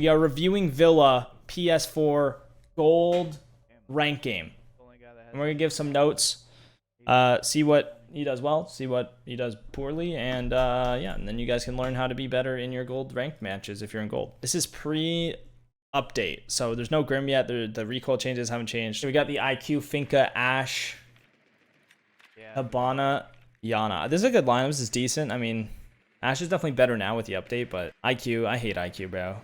We are reviewing Villa PS4 Gold rank game. And we're going to give some notes, see what he does well, see what he does poorly, and yeah, and then you guys can learn how to be better in your gold ranked matches if you're in gold. This is pre-update, so there's no Grim yet. The recoil changes haven't changed. So we got the IQ, Finka, Ash, Habana, Yana. This is a good lineup. This is decent. I mean, Ash is definitely better now with the update, but IQ, I hate IQ, bro.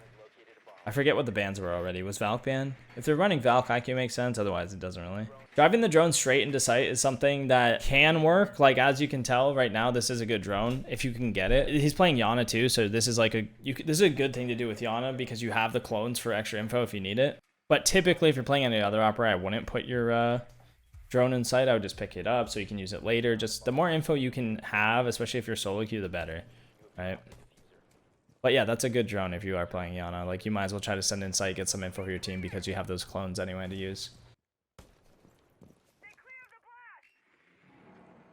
I forget what the bans were already. Was Valk banned? If they're running Valk, IQ makes sense. Otherwise, it doesn't really. Driving the drone straight into sight is something that can work. Like, as you can tell right now, this is a good drone if you can get it. He's playing Yana too, so this is like this is a good thing to do with Yana because you have the clones for extra info if you need it. But typically, if you're playing any other opera, I wouldn't put your drone in sight. I would just pick it up so you can use it later. Just the more info you can have, especially if you're solo queue, the better, right? But yeah, that's a good drone if you are playing Yana. Like, you might as well try to send in sight, get some info for your team because you have those clones anyway to use.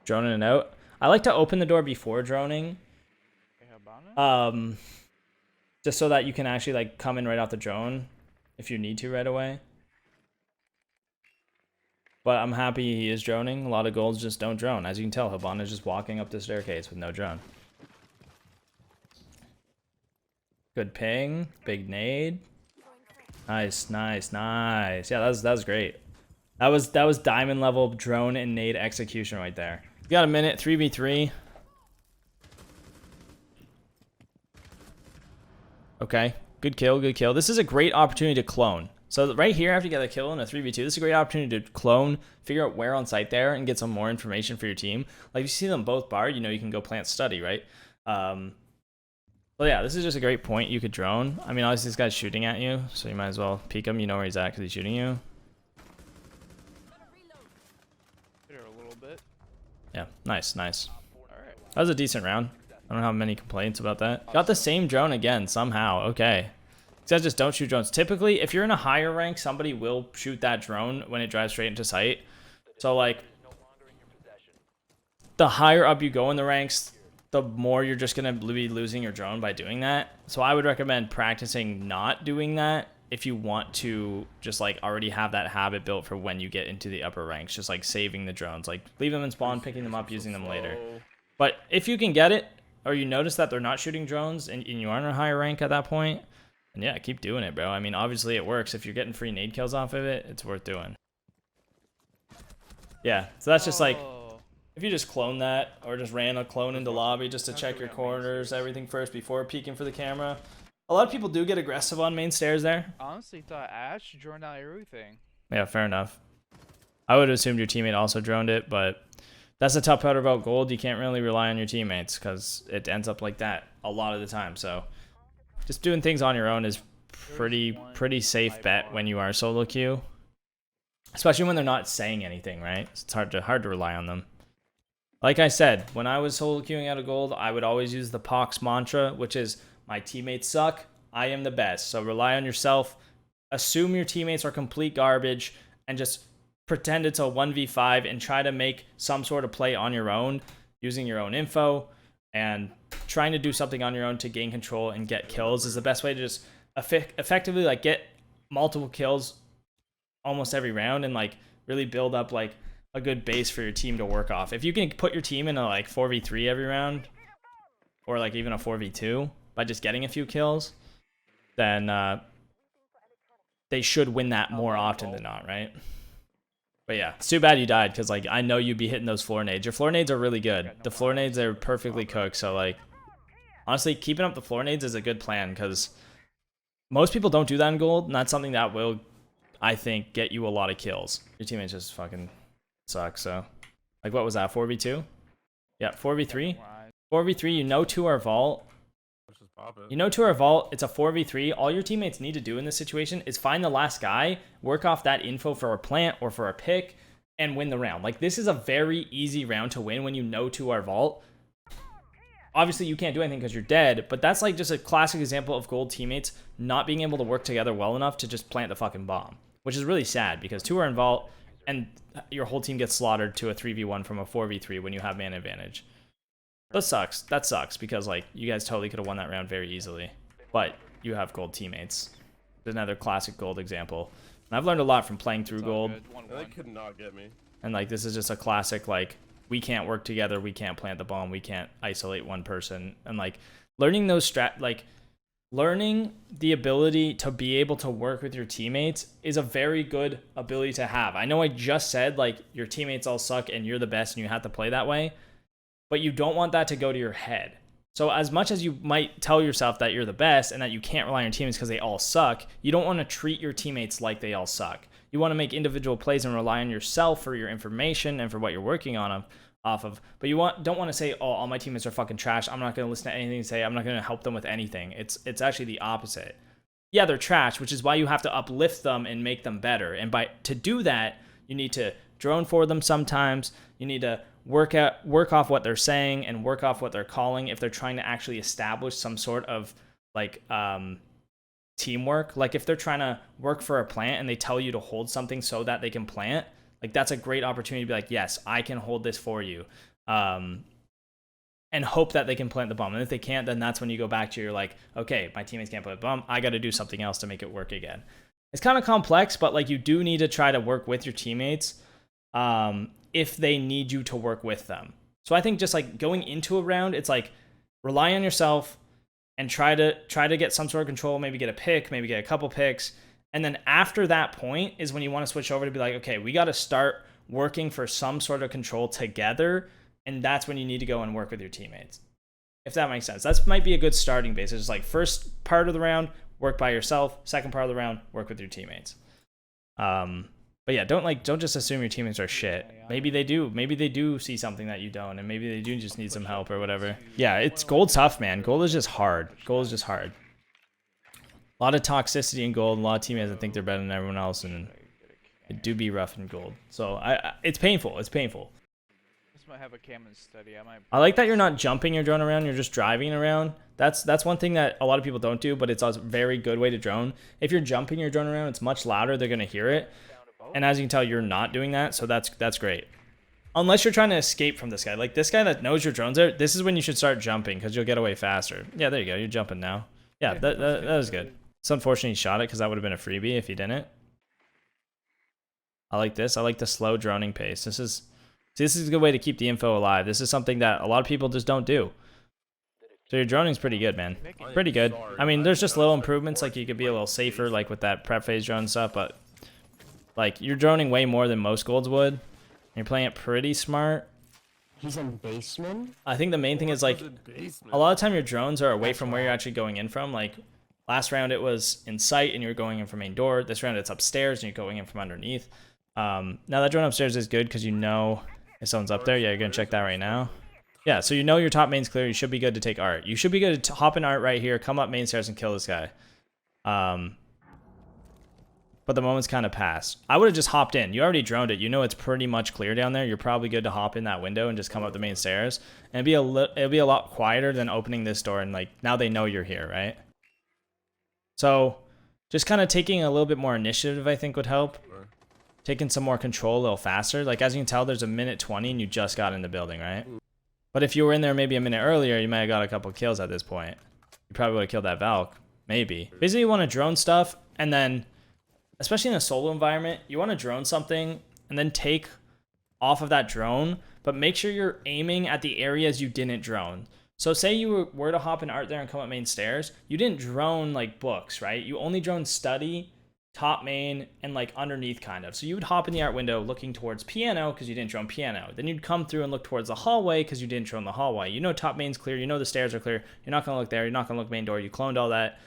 Drone in and out. I like to open the door before droning. Just so that you can actually like come in right off the drone if you need to right away. But I'm happy he is droning. A lot of golds just don't drone. As you can tell, Habana is just walking up the staircase with no drone. Good ping. Big nade. Nice, nice, nice. Yeah, that was great. That was diamond level drone and nade execution right there. We got a minute, 3v3. Okay, good kill, good kill. This is a great opportunity to clone. So right here, after you get a kill in a 3v2, this is a great opportunity to clone, figure out where on site there, and get some more information for your team. Like, if you see them both barred, you know you can go plant study, right? So yeah, this is just a great point you could drone. I mean, obviously this guy's shooting at you, so you might as well peek him. You know where he's at because he's shooting you. A little bit. Yeah, nice, nice. That was a decent round. I don't have many complaints about that. Got the same drone again somehow. Okay. These guys just don't shoot drones. Typically, if you're in a higher rank, somebody will shoot that drone when it drives straight into sight. So like, the higher up you go in the ranks, the more you're just going to be losing your drone by doing that. So I would recommend practicing not doing that if you want to just like already have that habit built for when you get into the upper ranks. Just like saving the drones, like leave them in spawn, picking them up, using them later. But if you can get it, or you notice that they're not shooting drones and you are in a higher rank at that point, and yeah, keep doing it, bro. I mean, obviously it works. If you're getting free nade kills off of it, it's worth doing. Yeah, so that's just like, if you just clone that, or just ran a clone into lobby just to check your corners, everything first before peeking for the camera. A lot of people do get aggressive on main stairs there. Honestly, thought Ash droned out everything. Yeah, fair enough. I would have assumed your teammate also droned it, but that's the tough part about gold. You can't really rely on your teammates because it ends up like that a lot of the time. So just doing things on your own is pretty safe bet when you are solo queue, especially when they're not saying anything, right? It's hard to rely on them. Like I said, when I was solo queuing out of gold, I would always use the Pox mantra, which is my teammates suck, I am the best. So rely on yourself, assume your teammates are complete garbage, and just pretend it's a 1v5 and try to make some sort of play on your own using your own info and trying to do something on your own to gain control and get kills is the best way to just effectively like get multiple kills almost every round and like really build up like a good base for your team to work off. If you can put your team in a like 4v3 every round or like even a 4v2 by just getting a few kills, then they should win that more often than not, right? But yeah, it's too bad you died because like I know you'd be hitting those floor nades. Your floor nades are really good. The floor nades are perfectly cooked. So like honestly, keeping up the floor nades is a good plan because most people don't do that in gold, and that's something that will, I think, get you a lot of kills. Your teammates just fucking suck. So like, what was that, 4v2? Yeah, 4v3. 4v3, you know, to our vault. You know, to our vault, it's a 4v3. All your teammates need to do in this situation is find the last guy, work off that info for a plant or for a pick, and win the round. Like, this is a very easy round to win when you know to our vault. Obviously, you can't do anything because you're dead, but that's like just a classic example of gold teammates not being able to work together well enough to just plant the fucking bomb, which is really sad because 2 are in vault and your whole team gets slaughtered to a 3v1 from a 4v3 when you have man advantage. That sucks. That sucks because like you guys totally could have won that round very easily. But you have gold teammates. Another classic gold example. And I've learned a lot from playing through gold. They could not get me. And like this is just a classic, like, we can't work together, we can't plant the bomb, we can't isolate one person. And like learning those learning the ability to be able to work with your teammates is a very good ability to have. I know I just said like your teammates all suck and you're the best and you have to play that way, but you don't want that to go to your head. So as much as you might tell yourself that you're the best and that you can't rely on your teammates because they all suck, you don't want to treat your teammates like they all suck. You want to make individual plays and rely on yourself for your information and for what you're working on off of. But you don't want to say, oh, all my teammates are fucking trash. I'm not going to listen to anything you say. I'm not going to help them with anything. It's actually the opposite. Yeah, they're trash, which is why you have to uplift them and make them better. And to do that, you need to drone for them sometimes. You need to work off what they're saying and work off what they're calling if they're trying to actually establish some sort of like teamwork. Like if they're trying to work for a plant and they tell you to hold something so that they can plant, like that's a great opportunity to be like, yes, I can hold this for you, and hope that they can plant the bomb. And if they can't, then that's when you go back to your like, okay, my teammates can't plant the bomb, I got to do something else to make it work again. It's kind of complex, but like you do need to try to work with your teammates if they need you to work with them. So I think just like going into a round, it's like rely on yourself and try to get some sort of control, maybe get a pick, maybe get a couple picks. And then after that point is when you want to switch over to be like, okay, we got to start working for some sort of control together. And that's when you need to go and work with your teammates. If that makes sense. That might be a good starting base. It's like first part of the round, work by yourself. Second part of the round, work with your teammates. But yeah, don't just assume your teammates are shit. Maybe they do. Maybe they do see something that you don't, and maybe they do just need some help or whatever. Yeah, it's gold's tough, man. Gold is just hard. Gold is just hard. A lot of toxicity in gold, and a lot of teammates that think they're better than everyone else, and it do be rough in gold. So it's painful. It's painful. This might have a cam and study. I like that you're not jumping your drone around. You're just driving around. That's one thing that a lot of people don't do, but it's a very good way to drone. If you're jumping your drone around, it's much louder. They're gonna hear it. And as you can tell, you're not doing that, so that's great. Unless you're trying to escape from this guy. Like this guy that knows your drone's there, this is when you should start jumping because you'll get away faster. Yeah, there you go. You're jumping now. Yeah, that was good. It's unfortunate he shot it because that would have been a freebie if he didn't. I like this. I like the slow droning pace. This is a good way to keep the info alive. This is something that a lot of people just don't do. So your droning's pretty good, man. Pretty good. I mean, there's just little improvements. Like you could be a little safer, like with that prep phase drone stuff, but like you're droning way more than most golds would. You're playing it pretty smart. He's in basement? I think the main thing is like a lot of time your drones are away from where you're actually going in from. Like last round it was in sight and you're going in from main door. This round it's upstairs and you're going in from underneath. Now that drone upstairs is good because you know if someone's up there. Yeah, you're gonna check that right now. Yeah, so you know your top main's clear. You should be good to take art. You should be good to hop in art right here, come up main stairs and kill this guy. But the moment's kind of passed. I would have just hopped in. You already droned it. You know it's pretty much clear down there. You're probably good to hop in that window and just come up the main stairs. And it'll be a lot quieter than opening this door and like now they know you're here, right? So just kind of taking a little bit more initiative I think would help. Taking some more control a little faster. Like as you can tell, there's a minute 20 and you just got in the building, right? But if you were in there maybe a minute earlier, you might have got a couple kills at this point. You probably would have killed that Valk. Maybe. Basically you want to drone stuff and then especially in a solo environment, you want to drone something and then take off of that drone, but make sure you're aiming at the areas you didn't drone. So say you were to hop in art there and come up main stairs, you didn't drone like books, right? You only drone study, top main, and like underneath kind of. So you would hop in the art window looking towards piano because you didn't drone piano. Then you'd come through and look towards the hallway because you didn't drone the hallway. You know top main's clear, you know the stairs are clear. You're not going to look there, you're not going to look main door, you cloned all that.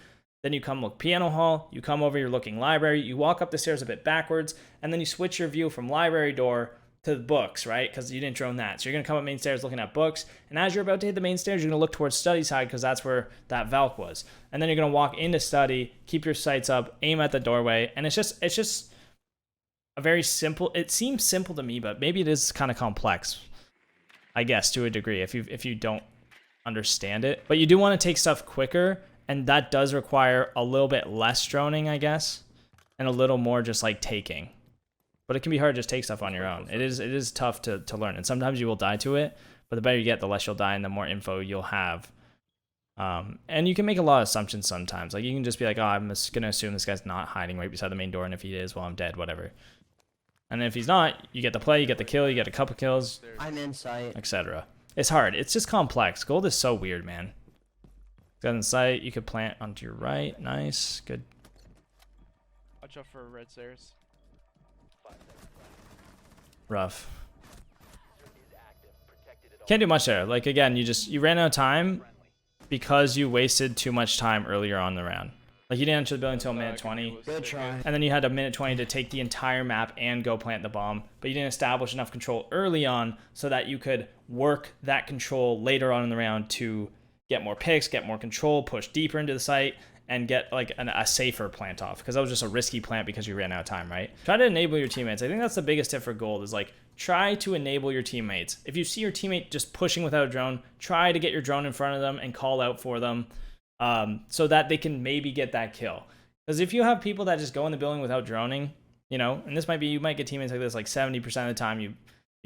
Then you come look piano hall, you come over, you're looking library, you walk up the stairs a bit backwards, and then you switch your view from library door to the books, right? Because you didn't drone that. So you're going to come up main stairs looking at books, and as you're about to hit the main stairs, you're going to look towards study side because that's where that Valk was. And then you're going to walk into study, keep your sights up, aim at the doorway, and it's just a very simple, it seems simple to me, but maybe it is kind of complex, I guess, to a degree, if you don't understand it. But you do want to take stuff quicker, and that does require a little bit less droning, I guess, and a little more just like taking. But it can be hard to just take stuff on your own. It is tough to learn, and sometimes you will die to it, but the better you get, the less you'll die and the more info you'll have. And you can make a lot of assumptions sometimes. Like you can just be like, oh, I'm just gonna assume this guy's not hiding right beside the main door, and if he is, well, I'm dead, whatever. And if he's not, you get the play, you get the kill, you get a couple kills, I'm in sight. etc. It's hard. It's just complex. Gold is so weird, man. Got in sight. You could plant onto your right. Nice. Good. Watch out for red stairs. Rough. Can't do much there. Like again, you ran out of time because you wasted too much time earlier on in the round. Like you didn't enter the building until minute 20. Good try. And then you had a minute 20 to take the entire map and go plant the bomb. But you didn't establish enough control early on so that you could work that control later on in the round to get more picks, get more control, push deeper into the site, and get like a safer plant off. Because that was just a risky plant because you ran out of time, right? Try to enable your teammates. I think that's the biggest tip for gold is like try to enable your teammates. If you see your teammate just pushing without a drone, try to get your drone in front of them and call out for them. So that they can maybe get that kill. Because if you have people that just go in the building without droning, you know, and this might be, you might get teammates like this, like 70% of the time you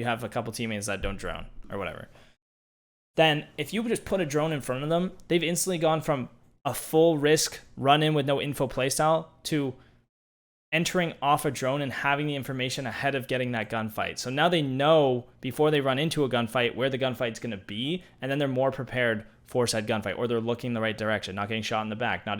have a couple teammates that don't drone or whatever. Then if you just put a drone in front of them, they've instantly gone from a full risk run in with no info playstyle to entering off a drone and having the information ahead of getting that gunfight. So now they know before they run into a gunfight where the gunfight's going to be, and then they're more prepared for said gunfight, or they're looking the right direction, not getting shot in the back, not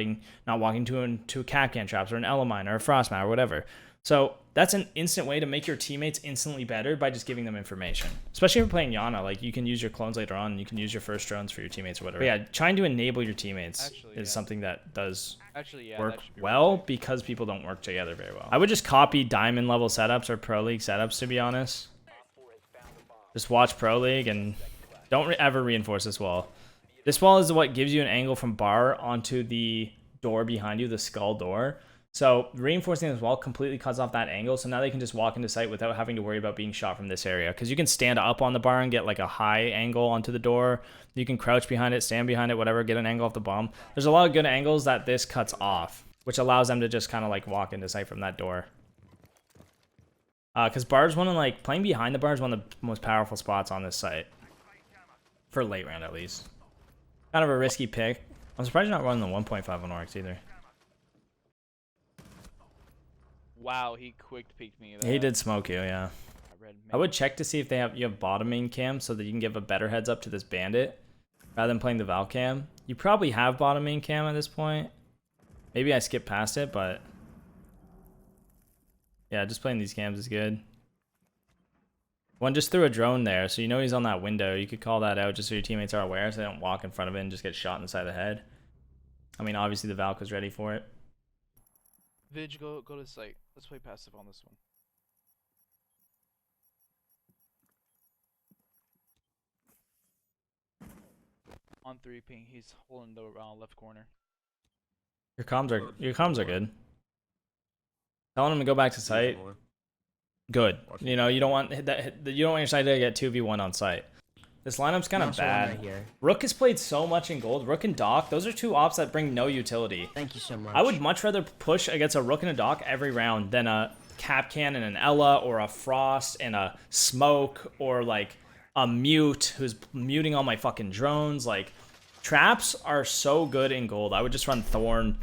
walking into a Capcan traps or an Ela mine or a frost mine or whatever. So that's an instant way to make your teammates instantly better by just giving them information. Especially if you're playing Yana, like you can use your clones later on and you can use your first drones for your teammates or whatever. But yeah, trying to enable your teammates is something that does work well because people don't work together very well. I would just copy diamond level setups or pro league setups, to be honest. Just watch pro league and don't ever reinforce this wall. This wall is what gives you an angle from bar onto the door behind you, the skull door. So reinforcing this wall completely cuts off that angle. So now they can just walk into sight without having to worry about being shot from this area. Because you can stand up on the bar and get like a high angle onto the door. You can crouch behind it, stand behind it, whatever, get an angle off the bomb. There's a lot of good angles that this cuts off, which allows them to just kind of like walk into sight from that door. Because bar's one of like, playing behind the bar is one of the most powerful spots on this site. For late round at least. Kind of a risky pick. I'm surprised you're not running the 1.5 on Oryx either. Wow, he quick peeked me. He did smoke you, yeah. I would check to see if you have bottom main cam so that you can give a better heads up to this bandit rather than playing the Valve cam. You probably have bottom main cam at this point. Maybe I skipped past it, but yeah, just playing these cams is good. One just threw a drone there, so you know he's on that window. You could call that out just so your teammates are aware so they don't walk in front of it and just get shot in the side of the head. I mean, obviously the Valk was ready for it. Vidge, go to the site. Let's play passive on this one. On 3 ping, he's holding the left corner. Your comms are good. Telling him to go back to site. Good. You know, you don't want that. You don't want your side to get 2v1 on site. This lineup's kind of bad. Right here. Rook has played so much in gold. Rook and Doc, those are two ops that bring no utility. Thank you so much. I would much rather push against a Rook and a Doc every round than a Capcan and an Ela or a Frost and a Smoke or like a Mute who's muting all my fucking drones. Like, traps are so good in gold. I would just run Thorn.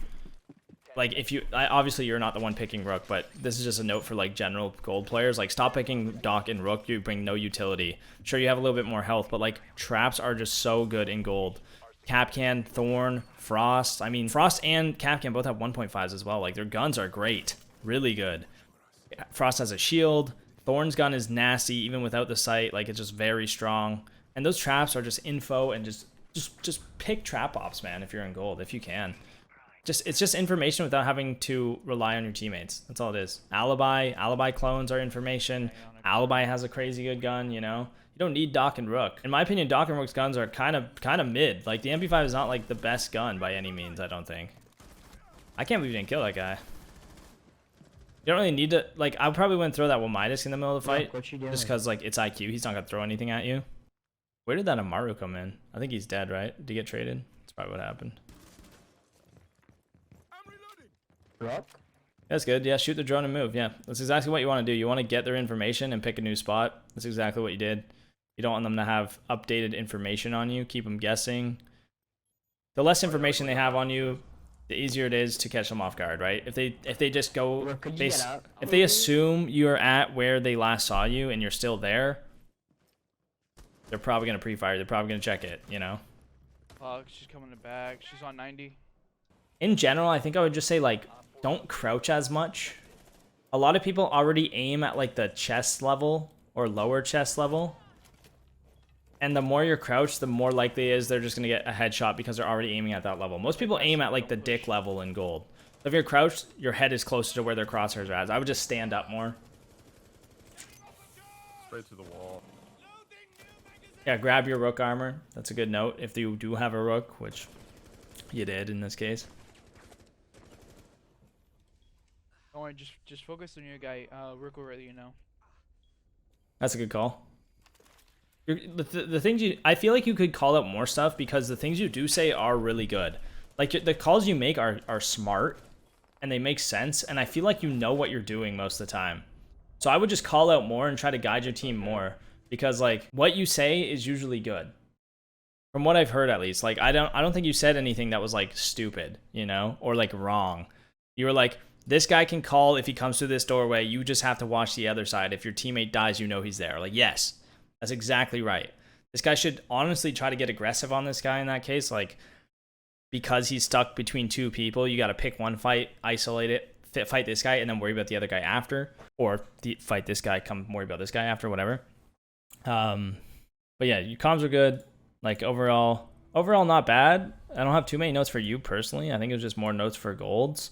Like, if you, obviously you're not the one picking Rook, but this is just a note for like general gold players. Like, stop picking Doc and Rook. You bring no utility. Sure, you have a little bit more health, but like traps are just so good in gold. Capcan, Thorn, Frost. I mean, Frost and Capcan both have 1.5s as well. Like, their guns are great, really good. Frost has a shield. Thorn's gun is nasty even without the sight. Like, it's just very strong. And those traps are just info, and just pick trap ops, man. If you're in gold, if you can. It's just information without having to rely on your teammates. That's all it is. Alibi clones are information. Alibi has a crazy good gun, you know? You don't need Doc and Rook. In my opinion, Doc and Rook's guns are kind of mid. Like, the MP5 is not like the best gun by any means, I don't think. I can't believe you didn't kill that guy. You don't really need to, like, I probably wouldn't throw that Midas in the middle of the fight. What you doing? Just because, like, it's IQ. He's not going to throw anything at you. Where did that Amaru come in? I think he's dead, right? Did he get traded? That's probably what happened. Rook? That's good. Yeah, shoot the drone and move. Yeah, that's exactly what you want to do. You want to get their information and pick a new spot. That's exactly what you did. You don't want them to have updated information on you. Keep them guessing. the less information they have on you, the easier it is to catch them off guard, right? If they just go, Bro, could you they, get out? if they assume you're at where they last saw you and you're still there, they're probably gonna pre-fire. They're probably gonna check it, you know. She's coming to back. She's on 90. In general, I think I would just say like, don't crouch as much. A lot of people already aim at like the chest level or lower chest level. And the more you're crouched, the more likely it is they're just going to get a headshot because they're already aiming at that level. Most people aim at like the dick level in gold. So if you're crouched, your head is closer to where their crosshairs are at. I would just stand up more. Straight to the wall. Yeah, grab your rook armor. That's a good note if you do have a rook, which you did in this case. Don't worry, just focus on your guy. Rook will let you know. That's a good call. The things you, I feel like you could call out more stuff because the things you do say are really good. Like the calls you make are smart and they make sense, and I feel like you know what you're doing most of the time. So I would just call out more and try to guide your team more, because like what you say is usually good. From what I've heard, at least. Like I don't think you said anything that was like stupid, you know, or like wrong. You were like, this guy can call if he comes through this doorway. You just have to watch the other side. If your teammate dies, you know he's there. Like, yes. That's exactly right. This guy should honestly try to get aggressive on this guy in that case. Like, because he's stuck between two people, you got to pick one fight, isolate it, fight this guy, and then worry about the other guy after. Or fight this guy, come worry about this guy after, whatever. But yeah, your comms are good. Like, overall not bad. I don't have too many notes for you personally. I think it was just more notes for golds.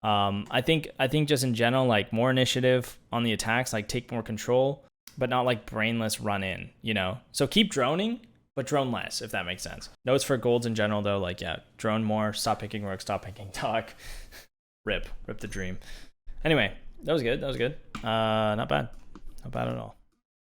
I think just in general, like, more initiative on the attacks, like, take more control, but not like brainless run in, you know? So keep droning, but drone less, if that makes sense. Notes for golds in general, though, like, yeah, drone more, stop picking rook, stop picking talk. Rip the dream. Anyway, that was good. Not bad at all.